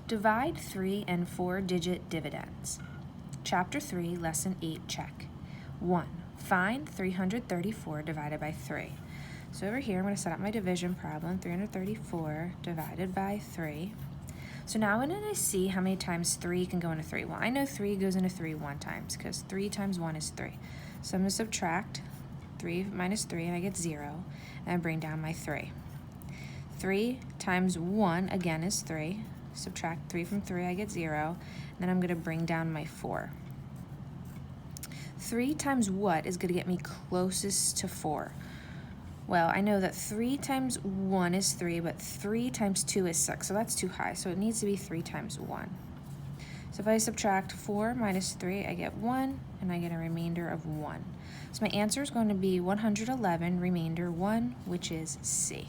Divide 3 and 4-digit dividends. Chapter 3, Lesson 8, check. 1. Find 334 divided by 3. So over here, I'm going to set up my division problem, 334 divided by 3. So now I'm going to see how many times 3 can go into 3. Well, I know 3 goes into 3 one times, because 3 times 1 is 3. So I'm going to subtract 3 minus 3, and I get 0, and I bring down my 3. 3 times 1, again, is 3. Subtract 3 from 3, I get 0. And then I'm going to bring down my 4. 3 times what is going to get me closest to 4? Well, I know that 3 times 1 is 3, but 3 times 2 is 6, so that's too high. So it needs to be 3 times 1. So if I subtract 4 minus 3, I get 1, and I get a remainder of 1. So my answer is going to be 111, remainder 1, which is C.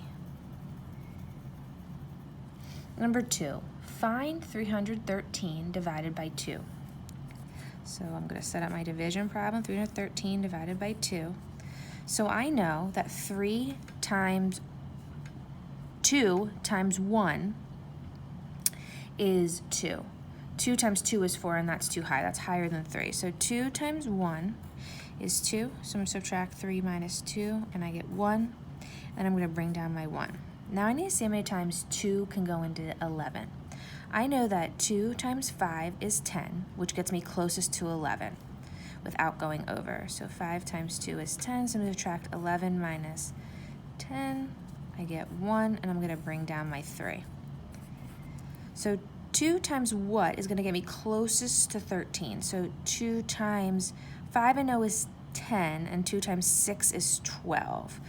Number 2, find 313 divided by 2. So I'm going to set up my division problem, 313 divided by 2. So I know that 3 times 2 times 1 is 2. 2 times 2 is 4, and that's too high. That's higher than 3. So 2 times 1 is 2. So I'm going to subtract 3 minus 2, and I get 1. And I'm going to bring down my 1. Now I need to see how many times 2 can go into 11. I know that 2 times 5 is 10, which gets me closest to 11 without going over. So 5 times 2 is 10, so I'm going to subtract 11 minus 10. I get 1, and I'm going to bring down my 3. So 2 times what is going to get me closest to 13? So 2 times 5 I know is 10, and 2 times 6 is 12.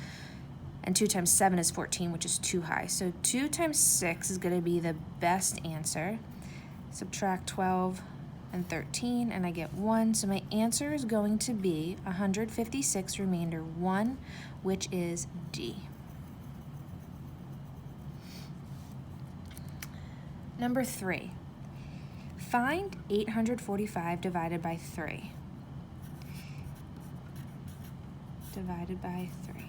And 2 times 7 is 14, which is too high. So 2 times 6 is going to be the best answer. Subtract 12 and 13, and I get 1. So my answer is going to be 156, remainder 1, which is D. Number 3, find 845 divided by 3. Divided by 3.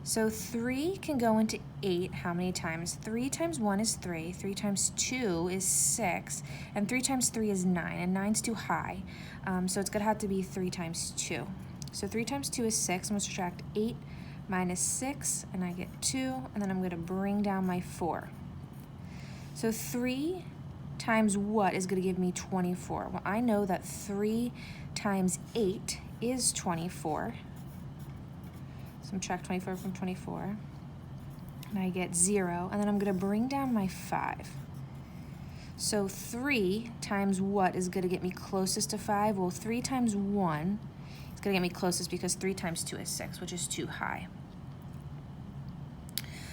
So 3 can go into 8 how many times? 3 times 1 is 3, 3 times 2 is 6, and 3 times 3 is 9, and 9's too high, so it's going to have to be 3 times 2. So 3 times 2 is 6, I'm going to subtract 8 minus 6, and I get 2, and then I'm going to bring down my 4. So 3 times what is going to give me 24? Well, I know that 3 times 8 is 24. Subtract 24 from 24, and I get 0, and then I'm going to bring down my 5. So 3 times what is going to get me closest to 5? Well, 3 times 1 is going to get me closest because 3 times 2 is 6, which is too high.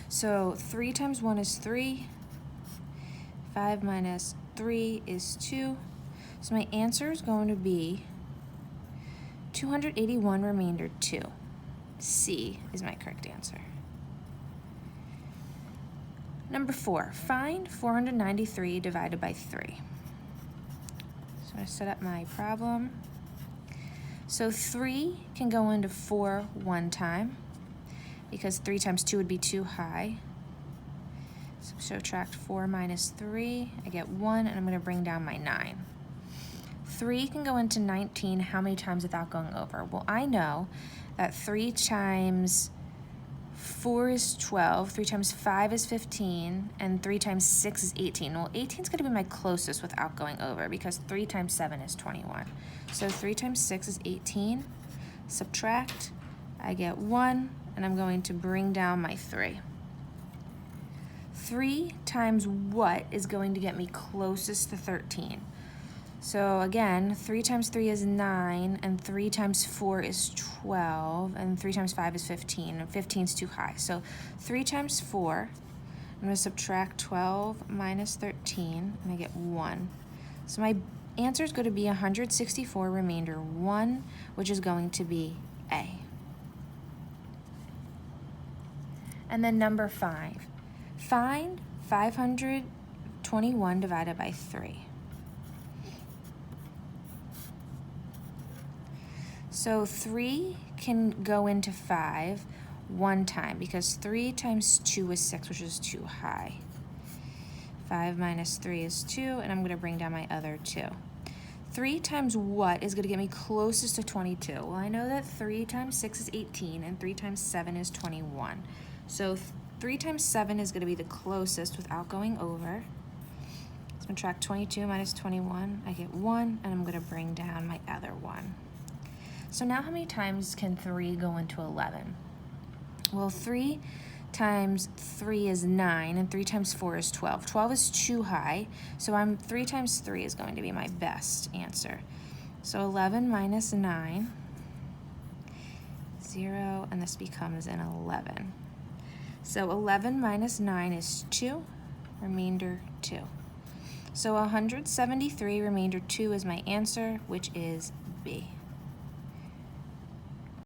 So 3 times 1 is 3. 5 minus 3 is 2. So my answer is going to be 281, remainder 2. C is my correct answer. Number 4, find 493 divided by 3. So I'm going to set up my problem. So 3 can go into 4 one time because 3 times 2 would be too high. So subtract 4 minus 3, I get 1, and I'm going to bring down my 9. 3 can go into 19 how many times without going over? Well, I know that 3 times 4 is 12, 3 times 5 is 15, and 3 times 6 is 18. Well, 18 is going to be my closest without going over because 3 times 7 is 21. So 3 times 6 is 18. Subtract, I get 1, and I'm going to bring down my 3. 3 times what is going to get me closest to 13? So again, 3 times 3 is 9, and 3 times 4 is 12, and 3 times 5 is 15, and 15 is too high. So 3 times 4, I'm going to subtract 12 minus 13, and I get 1. So my answer is going to be 164, remainder 1, which is going to be A. And then number 5, find 521 divided by 3. So 3 can go into 5 one time because 3 times 2 is 6, which is too high. 5 minus 3 is 2, and I'm going to bring down my other 2. 3 times what is going to get me closest to 22? Well, I know that 3 times 6 is 18, and 3 times 7 is 21. So 3 times 7 is going to be the closest without going over. Subtract 22 minus 21, I get 1, and I'm going to bring down my other 1. So now how many times can 3 go into 11? Well, 3 times 3 is 9, and 3 times 4 is 12. 12 is too high, so 3 times 3 is going to be my best answer. So 11 minus 9, 0, and this becomes an 11. So 11 minus 9 is 2, remainder 2. So 173, remainder 2 is my answer, which is B.